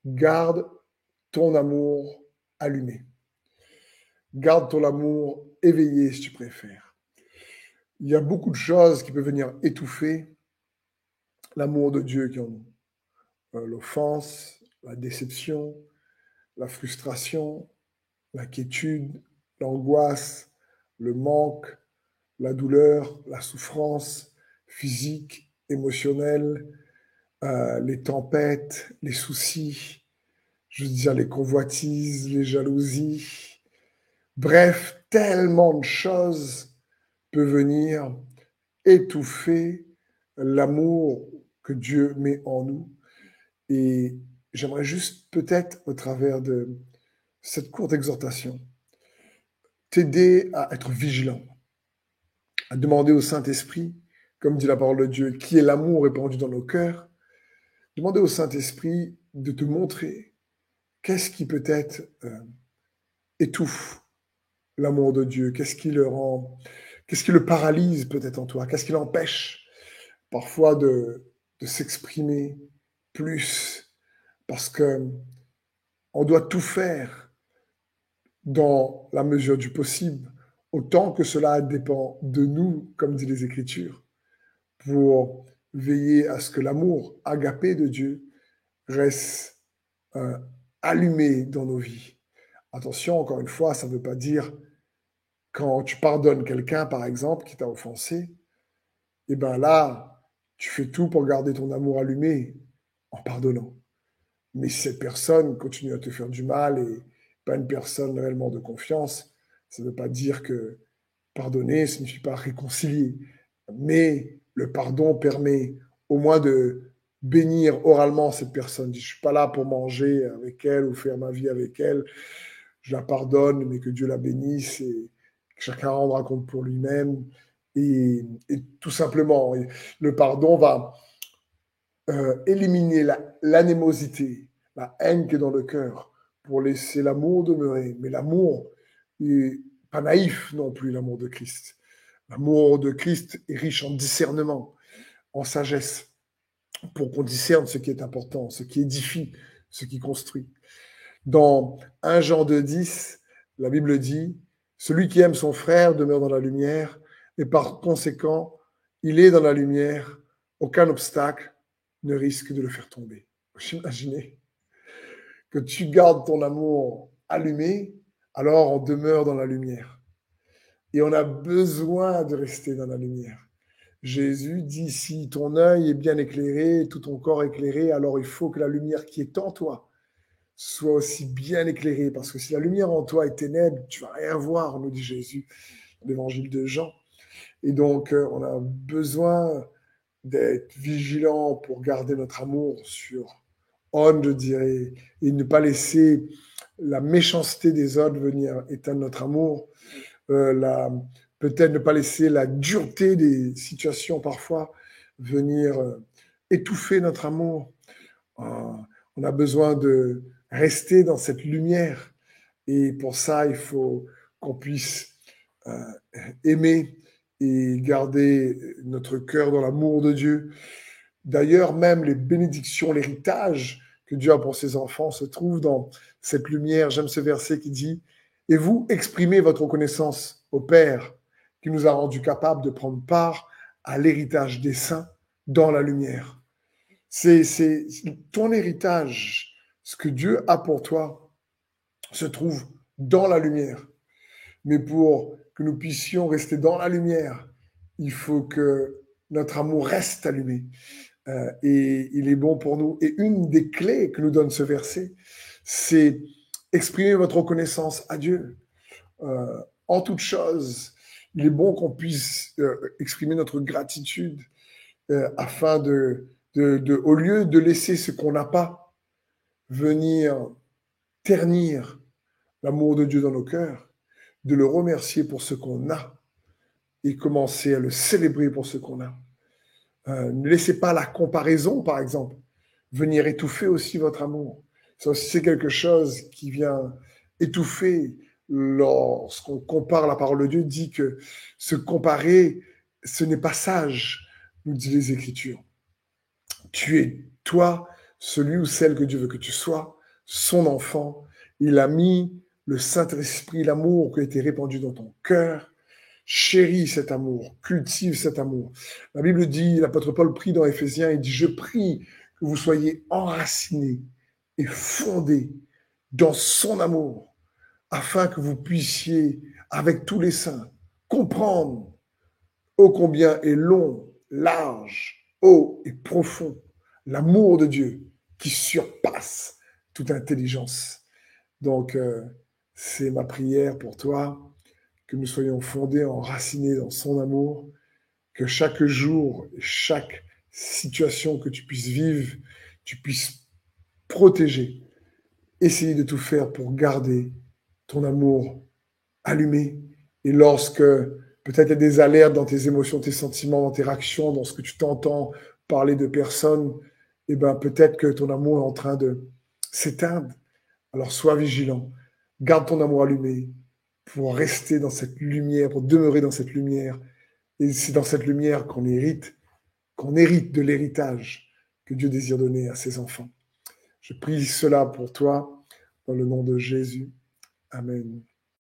Garde ton amour allumé. Garde ton amour éveillé, si tu préfères. Il y a beaucoup de choses qui peuvent venir étouffer l'amour de Dieu qui est en nous. L'offense, la déception, la frustration, l'inquiétude, l'angoisse, le manque, la douleur, la souffrance physique, émotionnelle, les tempêtes, les soucis, je veux dire les convoitises, les jalousies. Bref, tellement de choses peuvent venir étouffer l'amour que Dieu met en nous. Et j'aimerais juste peut-être, au travers de cette courte exhortation, t'aider à être vigilant, à demander au Saint-Esprit, comme dit la parole de Dieu, qui est l'amour répandu dans nos cœurs, demander au Saint-Esprit de te montrer qu'est-ce qui peut-être étouffe l'amour de Dieu, qu'est-ce qui le paralyse peut-être en toi, qu'est-ce qui l'empêche parfois de s'exprimer plus, parce que on doit tout faire dans la mesure du possible, autant que cela dépend de nous, comme dit les Écritures, pour veiller à ce que l'amour agapé de Dieu reste euh, allumé dans nos vies. Attention, encore une fois, ça ne veut pas dire quand tu pardonnes quelqu'un, par exemple, qui t'a offensé, et bien là, tu fais tout pour garder ton amour allumé en pardonnant. Mais si cette personne continue à te faire du mal et pas une personne réellement de confiance, ça ne veut pas dire que pardonner ne signifie pas réconcilier. Mais le pardon permet au moins de bénir oralement cette personne. Je ne suis pas là pour manger avec elle ou faire ma vie avec elle. Je la pardonne, mais que Dieu la bénisse et que chacun rendra compte pour lui-même. Et tout simplement, le pardon va éliminer l'anémosité, la haine qui est dans le cœur, pour laisser l'amour demeurer. Mais l'amour n'est pas naïf non plus, l'amour de Christ. L'amour de Christ est riche en discernement, en sagesse, pour qu'on discerne ce qui est important, ce qui édifie, ce qui construit. Dans 1 Jean 2,10, la Bible dit « Celui qui aime son frère demeure dans la lumière, et par conséquent, il est dans la lumière, aucun obstacle ne risque de le faire tomber. » Vous imaginez que tu gardes ton amour allumé, alors on demeure dans la lumière. Et on a besoin de rester dans la lumière. Jésus dit, si ton œil est bien éclairé, tout ton corps éclairé, alors il faut que la lumière qui est en toi soit aussi bien éclairée. Parce que si la lumière en toi est ténèbre, tu vas rien voir, nous dit Jésus, dans l'évangile de Jean. Et donc, on a besoin d'être vigilant pour garder notre amour sur on, je dirais, et ne pas laisser la méchanceté des autres venir éteindre notre amour, peut-être ne pas laisser la dureté des situations parfois venir étouffer notre amour. On a besoin de rester dans cette lumière et pour ça, il faut qu'on puisse aimer et garder notre cœur dans l'amour de Dieu. D'ailleurs, même les bénédictions, l'héritage que Dieu a pour ses enfants se trouve dans cette lumière. J'aime ce verset qui dit « Et vous exprimez votre reconnaissance au Père qui nous a rendus capables de prendre part à l'héritage des saints dans la lumière. » C'est ton héritage, ce que Dieu a pour toi, se trouve dans la lumière. Mais pour que nous puissions rester dans la lumière, il faut que notre amour reste allumé. Et il est bon pour nous. Et une des clés que nous donne ce verset, c'est exprimer votre reconnaissance à Dieu. En toute chose, il est bon qu'on puisse exprimer notre gratitude afin au lieu de laisser ce qu'on n'a pas venir ternir l'amour de Dieu dans nos cœurs, de le remercier pour ce qu'on a et commencer à le célébrer pour ce qu'on a. Ne laissez pas la comparaison, par exemple, venir étouffer aussi votre amour. Ça aussi, c'est quelque chose qui vient étouffer lorsqu'on compare la parole de Dieu, dit que se comparer, ce n'est pas sage, nous disent les Écritures. Tu es, toi, celui ou celle que Dieu veut que tu sois, son enfant. Il a mis le Saint-Esprit, l'amour qui a été répandu dans ton cœur. Chéris cet amour, cultive cet amour. La Bible dit, l'apôtre Paul prie dans Éphésiens, il dit, je prie que vous soyez enracinés et fondés dans son amour, afin que vous puissiez, avec tous les saints, comprendre ô combien est long, large, haut et profond l'amour de Dieu qui surpasse toute intelligence. Donc, c'est ma prière pour toi, que nous soyons fondés, enracinés dans son amour, que chaque jour, chaque situation que tu puisses vivre, tu puisses protéger, essayer de tout faire pour garder ton amour allumé. Et lorsque peut-être il y a des alertes dans tes émotions, tes sentiments, dans tes réactions, dans ce que tu t'entends parler de personnes, eh ben peut-être que ton amour est en train de s'éteindre. Alors sois vigilant, garde ton amour allumé pour rester dans cette lumière, pour demeurer dans cette lumière. Et c'est dans cette lumière qu'on hérite de l'héritage que Dieu désire donner à ses enfants. Je prie cela pour toi, dans le nom de Jésus. Amen.